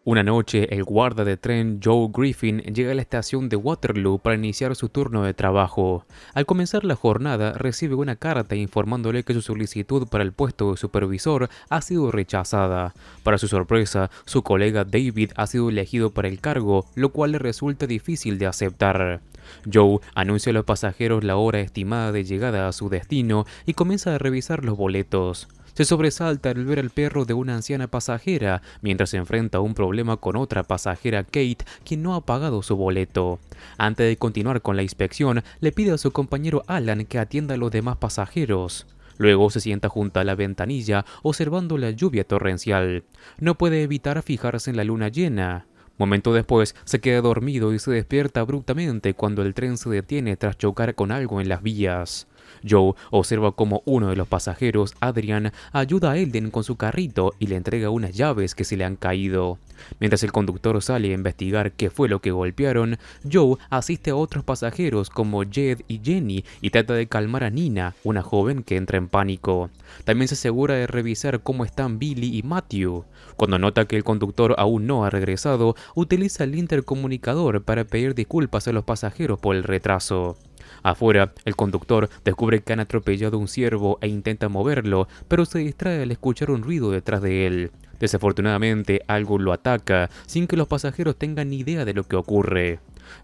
Una noche, el guarda de tren Joe Griffin llega a la estación de Waterloo para iniciar su turno de trabajo. Al comenzar la jornada, recibe una carta informándole que su solicitud para el puesto de supervisor ha sido rechazada. Para su sorpresa, su colega David ha sido elegido para el cargo, lo cual le resulta difícil de aceptar. Joe anuncia a los pasajeros la hora estimada de llegada a su destino y comienza a revisar los boletos. Se sobresalta al ver al perro de una anciana pasajera, mientras se enfrenta a un problema con otra pasajera, Kate, quien no ha pagado su boleto. Antes de continuar con la inspección, le pide a su compañero Alan que atienda a los demás pasajeros. Luego se sienta junto a la ventanilla, observando la lluvia torrencial. No puede evitar fijarse en la luna llena. Momento después, se queda dormido y se despierta abruptamente cuando el tren se detiene tras chocar con algo en las vías. Joe observa cómo uno de los pasajeros, Adrian, ayuda a Elden con su carrito y le entrega unas llaves que se le han caído. Mientras el conductor sale a investigar qué fue lo que golpearon, Joe asiste a otros pasajeros como Jed y Jenny y trata de calmar a Nina, una joven que entra en pánico. También se asegura de revisar cómo están Billy y Matthew. Cuando nota que el conductor aún no ha regresado, utiliza el intercomunicador para pedir disculpas a los pasajeros por el retraso. Afuera, el conductor descubre que han atropellado a un ciervo e intenta moverlo, pero se distrae al escuchar un ruido detrás de él. Desafortunadamente, algo lo ataca, sin que los pasajeros tengan ni idea de lo que ocurre.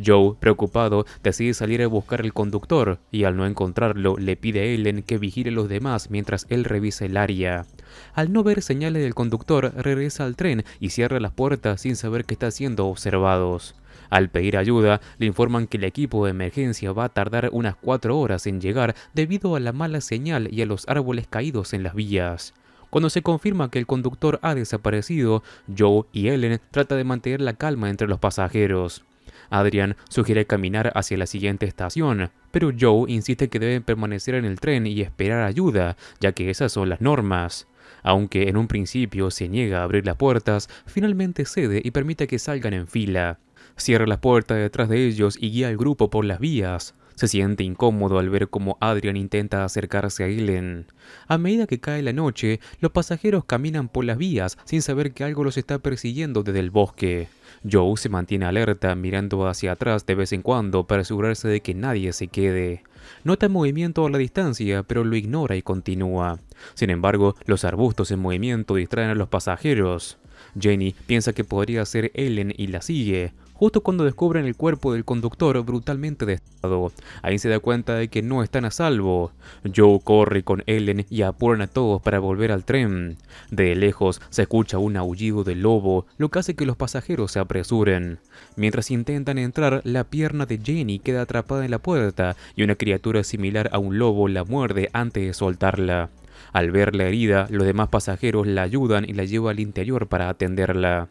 Joe, preocupado, decide salir a buscar al conductor, y al no encontrarlo, le pide a Ellen que vigile a los demás mientras él revisa el área. Al no ver señales del conductor, regresa al tren y cierra las puertas sin saber que está siendo observados. Al pedir ayuda, le informan que el equipo de emergencia va a tardar unas 4 horas en llegar debido a la mala señal y a los árboles caídos en las vías. Cuando se confirma que el conductor ha desaparecido, Joe y Ellen tratan de mantener la calma entre los pasajeros. Adrian sugiere caminar hacia la siguiente estación, pero Joe insiste que deben permanecer en el tren y esperar ayuda, ya que esas son las normas. Aunque en un principio se niega a abrir las puertas, finalmente cede y permite que salgan en fila. Cierra las puertas detrás de ellos y guía al grupo por las vías. Se siente incómodo al ver cómo Adrian intenta acercarse a Ellen. A medida que cae la noche, los pasajeros caminan por las vías sin saber que algo los está persiguiendo desde el bosque. Joe se mantiene alerta, mirando hacia atrás de vez en cuando para asegurarse de que nadie se quede. Nota el movimiento a la distancia, pero lo ignora y continúa. Sin embargo, los arbustos en movimiento distraen a los pasajeros. Jenny piensa que podría ser Ellen y la sigue. Justo cuando descubren el cuerpo del conductor brutalmente destrozado, ahí se da cuenta de que no están a salvo. Joe corre con Ellen y apuran a todos para volver al tren. De lejos se escucha un aullido de lobo, lo que hace que los pasajeros se apresuren. Mientras intentan entrar, la pierna de Jenny queda atrapada en la puerta y una criatura similar a un lobo la muerde antes de soltarla. Al ver la herida, los demás pasajeros la ayudan y la llevan al interior para atenderla.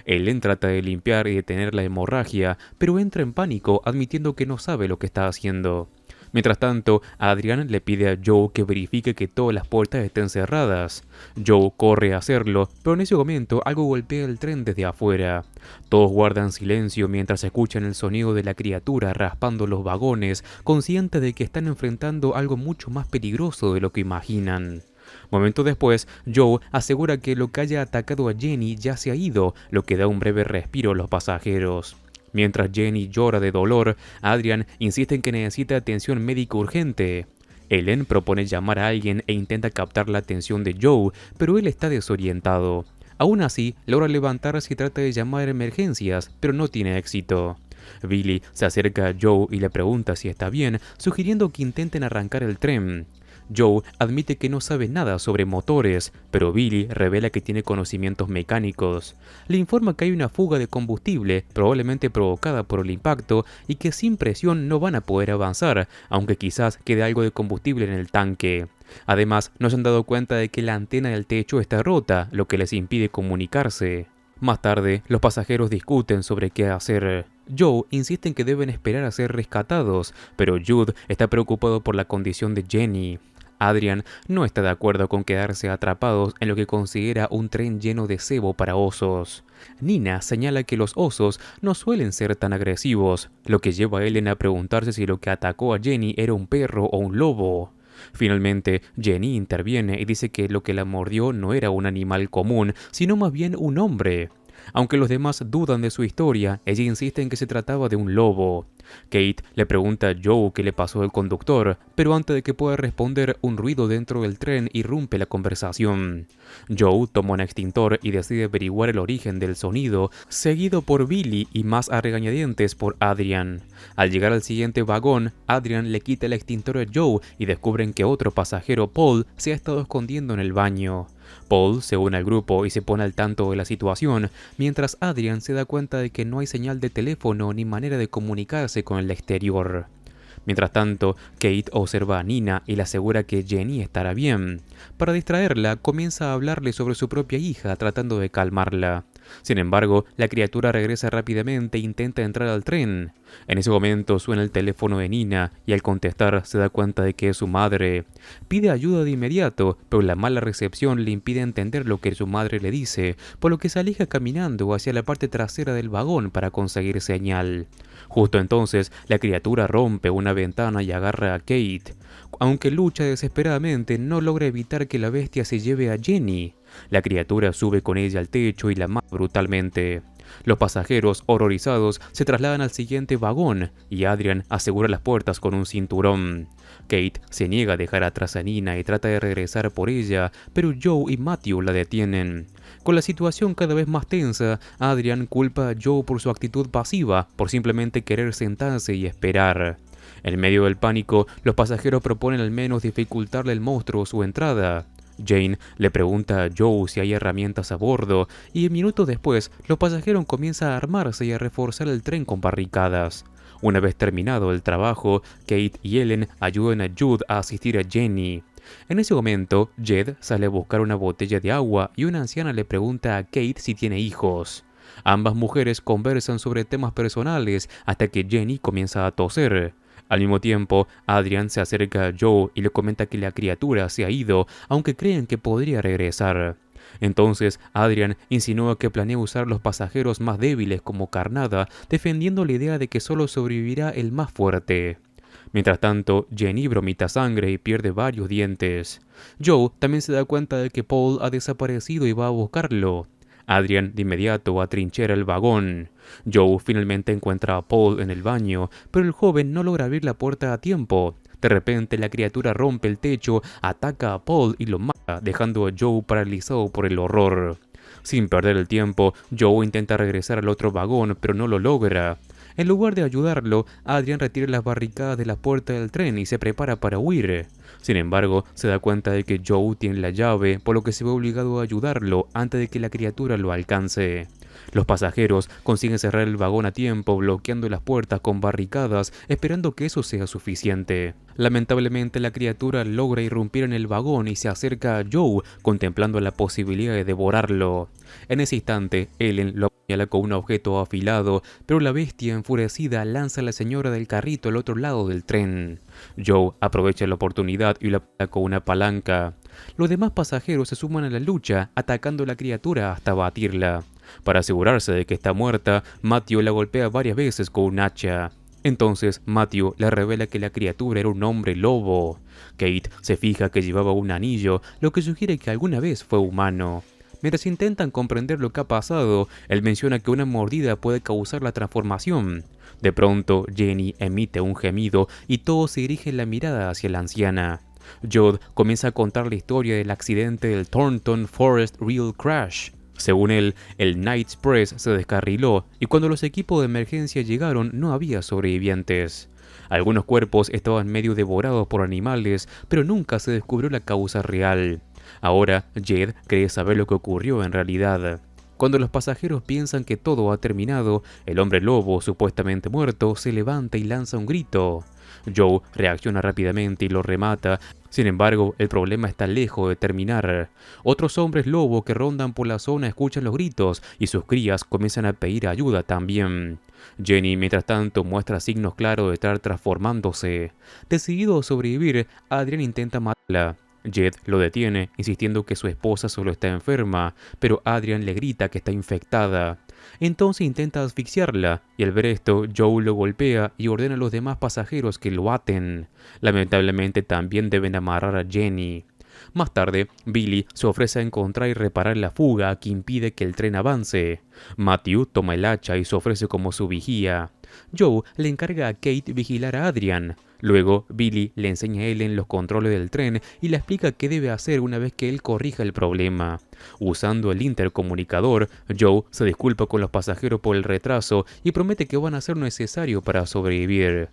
Ellen trata de limpiar y detener la hemorragia, pero entra en pánico admitiendo que no sabe lo que está haciendo. Mientras tanto, Adrian le pide a Joe que verifique que todas las puertas estén cerradas. Joe corre a hacerlo, pero en ese momento algo golpea el tren desde afuera. Todos guardan silencio mientras escuchan el sonido de la criatura raspando los vagones, conscientes de que están enfrentando algo mucho más peligroso de lo que imaginan. Momentos después, Joe asegura que lo que haya atacado a Jenny ya se ha ido, lo que da un breve respiro a los pasajeros. Mientras Jenny llora de dolor, Adrian insiste en que necesita atención médica urgente. Ellen propone llamar a alguien e intenta captar la atención de Joe, pero él está desorientado. Aún así, logra levantarse y trata de llamar a emergencias, pero no tiene éxito. Billy se acerca a Joe y le pregunta si está bien, sugiriendo que intenten arrancar el tren. Joe admite que no sabe nada sobre motores, pero Billy revela que tiene conocimientos mecánicos. Le informa que hay una fuga de combustible, probablemente provocada por el impacto, y que sin presión no van a poder avanzar, aunque quizás quede algo de combustible en el tanque. Además, no se han dado cuenta de que la antena del techo está rota, lo que les impide comunicarse. Más tarde, los pasajeros discuten sobre qué hacer. Joe insiste en que deben esperar a ser rescatados, pero Jude está preocupado por la condición de Jenny. Adrian no está de acuerdo con quedarse atrapados en lo que considera un tren lleno de cebo para osos. Nina señala que los osos no suelen ser tan agresivos, lo que lleva a Ellen a preguntarse si lo que atacó a Jenny era un perro o un lobo. Finalmente, Jenny interviene y dice que lo que la mordió no era un animal común, sino más bien un hombre. Aunque los demás dudan de su historia, ella insiste en que se trataba de un lobo. Kate le pregunta a Joe qué le pasó al conductor, pero antes de que pueda responder, un ruido dentro del tren irrumpe la conversación. Joe toma un extintor y decide averiguar el origen del sonido, seguido por Billy y más a regañadientes por Adrian. Al llegar al siguiente vagón, Adrian le quita el extintor a Joe y descubren que otro pasajero, Paul, se ha estado escondiendo en el baño. Paul se une al grupo y se pone al tanto de la situación, mientras Adrian se da cuenta de que no hay señal de teléfono ni manera de comunicarse con el exterior. Mientras tanto, Kate observa a Nina y le asegura que Jenny estará bien. Para distraerla, comienza a hablarle sobre su propia hija, tratando de calmarla. Sin embargo, la criatura regresa rápidamente e intenta entrar al tren. En ese momento suena el teléfono de Nina y al contestar se da cuenta de que es su madre. Pide ayuda de inmediato, pero la mala recepción le impide entender lo que su madre le dice, por lo que se aleja caminando hacia la parte trasera del vagón para conseguir señal. Justo entonces, la criatura rompe una ventana y agarra a Kate. Aunque lucha desesperadamente, no logra evitar que la bestia se lleve a Jenny. La criatura sube con ella al techo y la mata brutalmente. Los pasajeros, horrorizados, se trasladan al siguiente vagón y Adrian asegura las puertas con un cinturón. Kate se niega a dejar atrás a Nina y trata de regresar por ella, pero Joe y Matthew la detienen. Con la situación cada vez más tensa, Adrian culpa a Joe por su actitud pasiva, por simplemente querer sentarse y esperar. En medio del pánico, los pasajeros proponen al menos dificultarle al monstruo su entrada. Jane le pregunta a Joe si hay herramientas a bordo y minutos después los pasajeros comienzan a armarse y a reforzar el tren con barricadas. Una vez terminado el trabajo, Kate y Ellen ayudan a Jude a asistir a Jenny. En ese momento, Jed sale a buscar una botella de agua y una anciana le pregunta a Kate si tiene hijos. Ambas mujeres conversan sobre temas personales hasta que Jenny comienza a toser. Al mismo tiempo, Adrian se acerca a Joe y le comenta que la criatura se ha ido, aunque creen que podría regresar. Entonces, Adrian insinúa que planea usar los pasajeros más débiles como carnada, defendiendo la idea de que solo sobrevivirá el más fuerte. Mientras tanto, Jenny vomita sangre y pierde varios dientes. Joe también se da cuenta de que Paul ha desaparecido y va a buscarlo. Adrian de inmediato atrinchera el vagón. Joe finalmente encuentra a Paul en el baño, pero el joven no logra abrir la puerta a tiempo. De repente, la criatura rompe el techo, ataca a Paul y lo mata, dejando a Joe paralizado por el horror. Sin perder el tiempo, Joe intenta regresar al otro vagón, pero no lo logra. En lugar de ayudarlo, Adrian retira las barricadas de la puerta del tren y se prepara para huir. Sin embargo, se da cuenta de que Joe tiene la llave, por lo que se ve obligado a ayudarlo antes de que la criatura lo alcance. Los pasajeros consiguen cerrar el vagón a tiempo, bloqueando las puertas con barricadas, esperando que eso sea suficiente. Lamentablemente, la criatura logra irrumpir en el vagón y se acerca a Joe, contemplando la posibilidad de devorarlo. En ese instante, Ellen lo apuñala con un objeto afilado, pero la bestia enfurecida lanza a la señora del carrito al otro lado del tren. Joe aprovecha la oportunidad y la apunta con una palanca. Los demás pasajeros se suman a la lucha, atacando a la criatura hasta abatirla. Para asegurarse de que está muerta, Matthew la golpea varias veces con un hacha. Entonces, Matthew le revela que la criatura era un hombre lobo. Kate se fija que llevaba un anillo, lo que sugiere que alguna vez fue humano. Mientras intentan comprender lo que ha pasado, él menciona que una mordida puede causar la transformación. De pronto, Jenny emite un gemido y todos se dirigen la mirada hacia la anciana. Jude comienza a contar la historia del accidente del Thornton Forest Rail Crash. Según él, el Night Express se descarriló y cuando los equipos de emergencia llegaron no había sobrevivientes. Algunos cuerpos estaban medio devorados por animales, pero nunca se descubrió la causa real. Ahora, Jed cree saber lo que ocurrió en realidad. Cuando los pasajeros piensan que todo ha terminado, el hombre lobo, supuestamente muerto, se levanta y lanza un grito. Joe reacciona rápidamente y lo remata. Sin embargo, el problema está lejos de terminar. Otros hombres lobo que rondan por la zona escuchan los gritos y sus crías comienzan a pedir ayuda también. Jenny, mientras tanto, muestra signos claros de estar transformándose. Decidido a sobrevivir, Adrian intenta matarla. Jed lo detiene, insistiendo que su esposa solo está enferma, pero Adrian le grita que está infectada. Entonces intenta asfixiarla, y al ver esto, Joe lo golpea y ordena a los demás pasajeros que lo aten. Lamentablemente también deben amarrar a Jenny. Más tarde, Billy se ofrece a encontrar y reparar la fuga que impide que el tren avance. Matthew toma el hacha y se ofrece como su vigía. Joe le encarga a Kate vigilar a Adrian. Luego, Billy le enseña a Ellen los controles del tren y le explica qué debe hacer una vez que él corrija el problema. Usando el intercomunicador, Joe se disculpa con los pasajeros por el retraso y promete que van a hacer lo necesario para sobrevivir.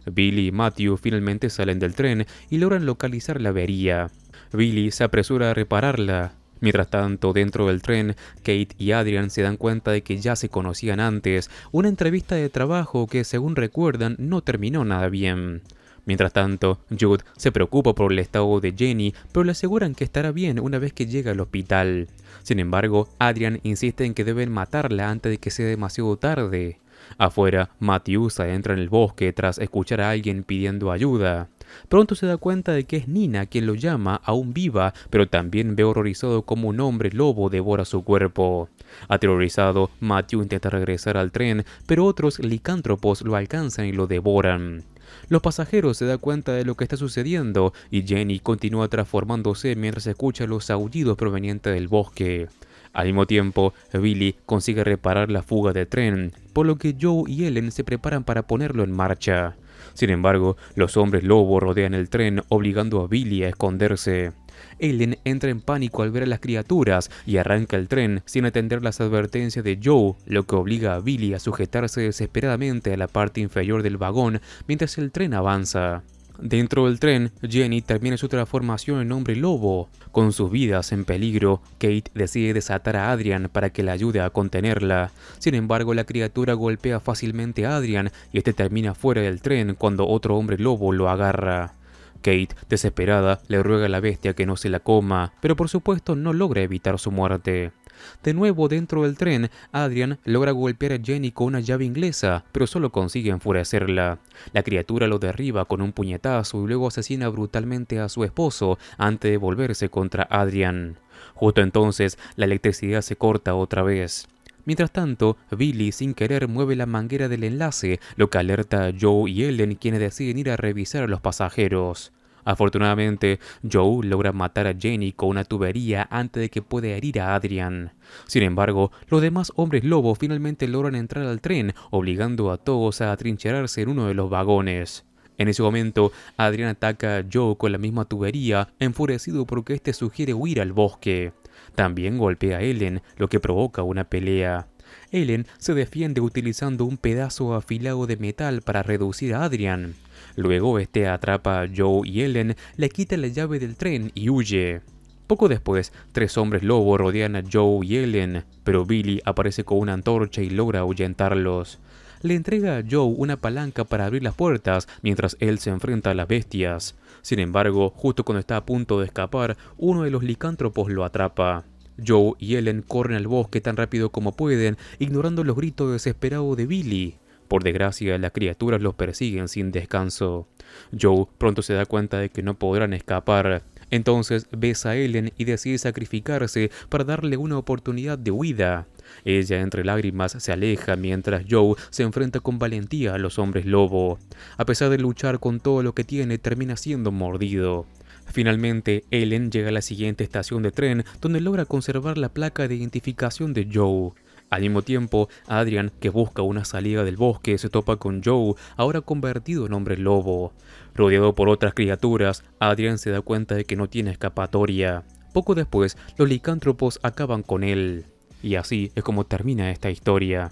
Billy y Matthew finalmente salen del tren y logran localizar la avería. Billy se apresura a repararla. Mientras tanto, dentro del tren, Kate y Adrian se dan cuenta de que ya se conocían antes, una entrevista de trabajo que, según recuerdan, no terminó nada bien. Mientras tanto, Jude se preocupa por el estado de Jenny, pero le aseguran que estará bien una vez que llega al hospital. Sin embargo, Adrian insiste en que deben matarla antes de que sea demasiado tarde. Afuera, Matthew se adentra en el bosque tras escuchar a alguien pidiendo ayuda. Pronto se da cuenta de que es Nina quien lo llama, aún viva, pero también ve horrorizado como un hombre lobo devora su cuerpo. Aterrorizado, Matthew intenta regresar al tren, pero otros licántropos lo alcanzan y lo devoran. Los pasajeros se dan cuenta de lo que está sucediendo y Jenny continúa transformándose mientras escucha los aullidos provenientes del bosque. Al mismo tiempo, Billy consigue reparar la fuga del tren, por lo que Joe y Ellen se preparan para ponerlo en marcha. Sin embargo, los hombres lobo rodean el tren, obligando a Billy a esconderse. Ellen entra en pánico al ver a las criaturas y arranca el tren sin atender las advertencias de Joe, lo que obliga a Billy a sujetarse desesperadamente a la parte inferior del vagón mientras el tren avanza. Dentro del tren, Jenny termina su transformación en hombre lobo. Con sus vidas en peligro, Kate decide desatar a Adrian para que la ayude a contenerla. Sin embargo, la criatura golpea fácilmente a Adrian y este termina fuera del tren cuando otro hombre lobo lo agarra. Kate, desesperada, le ruega a la bestia que no se la coma, pero por supuesto no logra evitar su muerte. De nuevo dentro del tren, Adrian logra golpear a Jenny con una llave inglesa, pero solo consigue enfurecerla. La criatura lo derriba con un puñetazo y luego asesina brutalmente a su esposo antes de volverse contra Adrian. Justo entonces, la electricidad se corta otra vez. Mientras tanto, Billy sin querer mueve la manguera del enlace, lo que alerta a Joe y Ellen, quienes deciden ir a revisar a los pasajeros. Afortunadamente, Joe logra matar a Jenny con una tubería antes de que pueda herir a Adrian. Sin embargo, los demás hombres lobo finalmente logran entrar al tren, obligando a todos a atrincherarse en uno de los vagones. En ese momento, Adrian ataca a Joe con la misma tubería, enfurecido porque este sugiere huir al bosque. También golpea a Ellen, lo que provoca una pelea. Ellen se defiende utilizando un pedazo afilado de metal para reducir a Adrian. Luego este atrapa a Joe y Ellen, le quita la llave del tren y huye. Poco después, 3 hombres lobo rodean a Joe y Ellen, pero Billy aparece con una antorcha y logra ahuyentarlos. Le entrega a Joe una palanca para abrir las puertas mientras él se enfrenta a las bestias. Sin embargo, justo cuando está a punto de escapar, uno de los licántropos lo atrapa. Joe y Ellen corren al bosque tan rápido como pueden, ignorando los gritos desesperados de Billy. Por desgracia, las criaturas los persiguen sin descanso. Joe pronto se da cuenta de que no podrán escapar. Entonces besa a Ellen y decide sacrificarse para darle una oportunidad de huida. Ella entre lágrimas se aleja mientras Joe se enfrenta con valentía a los hombres lobo. A pesar de luchar con todo lo que tiene, termina siendo mordido. Finalmente, Ellen llega a la siguiente estación de tren donde logra conservar la placa de identificación de Joe. Al mismo tiempo, Adrian, que busca una salida del bosque, se topa con Joe, ahora convertido en hombre lobo. Rodeado por otras criaturas, Adrian se da cuenta de que no tiene escapatoria. Poco después, los licántropos acaban con él. Y así es como termina esta historia.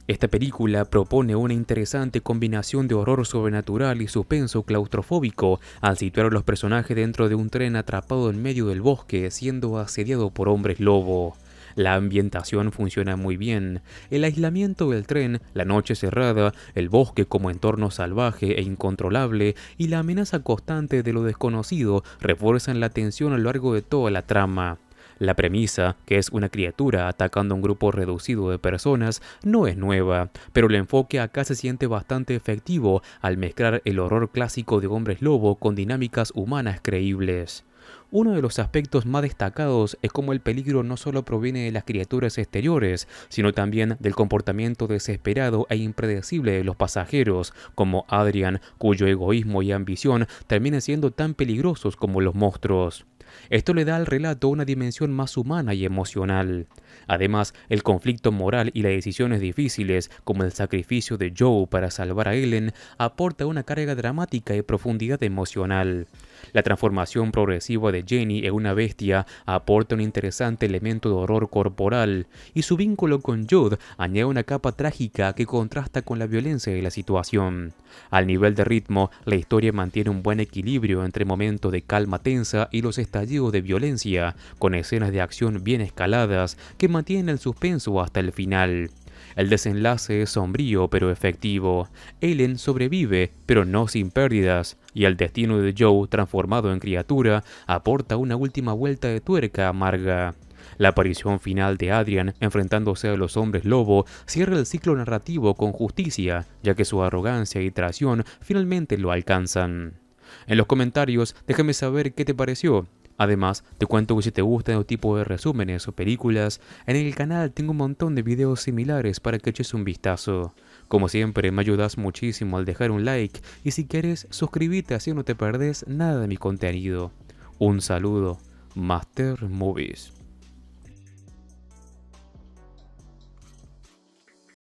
Esta película propone una interesante combinación de horror sobrenatural y suspenso claustrofóbico al situar a los personajes dentro de un tren atrapado en medio del bosque siendo asediado por hombres lobo. La ambientación funciona muy bien. El aislamiento del tren, la noche cerrada, el bosque como entorno salvaje e incontrolable y la amenaza constante de lo desconocido refuerzan la tensión a lo largo de toda la trama. La premisa, que es una criatura atacando a un grupo reducido de personas, no es nueva, pero el enfoque acá se siente bastante efectivo al mezclar el horror clásico de hombres lobo con dinámicas humanas creíbles. Uno de los aspectos más destacados es cómo el peligro no solo proviene de las criaturas exteriores, sino también del comportamiento desesperado e impredecible de los pasajeros, como Adrian, cuyo egoísmo y ambición terminan siendo tan peligrosos como los monstruos. Esto le da al relato una dimensión más humana y emocional. Además, el conflicto moral y las decisiones difíciles, como el sacrificio de Joe para salvar a Ellen, aporta una carga dramática y profundidad emocional. La transformación progresiva de Jenny en una bestia aporta un interesante elemento de horror corporal, y su vínculo con Jude añade una capa trágica que contrasta con la violencia de la situación. Al nivel de ritmo, la historia mantiene un buen equilibrio entre momentos de calma tensa y los estallidos de violencia, con escenas de acción bien escaladas que mantienen el suspenso hasta el final. El desenlace es sombrío pero efectivo. Ellen sobrevive, pero no sin pérdidas, y el destino de Joe, transformado en criatura, aporta una última vuelta de tuerca amarga. La aparición final de Adrian, enfrentándose a los hombres lobo, cierra el ciclo narrativo con justicia, ya que su arrogancia y traición finalmente lo alcanzan. En los comentarios, déjame saber qué te pareció. Además, te cuento que si te gustan este tipo de resúmenes o películas, en el canal tengo un montón de videos similares para que eches un vistazo. Como siempre, me ayudas muchísimo al dejar un like y si quieres, suscríbete así no te perdés nada de mi contenido. Un saludo, Master Movies.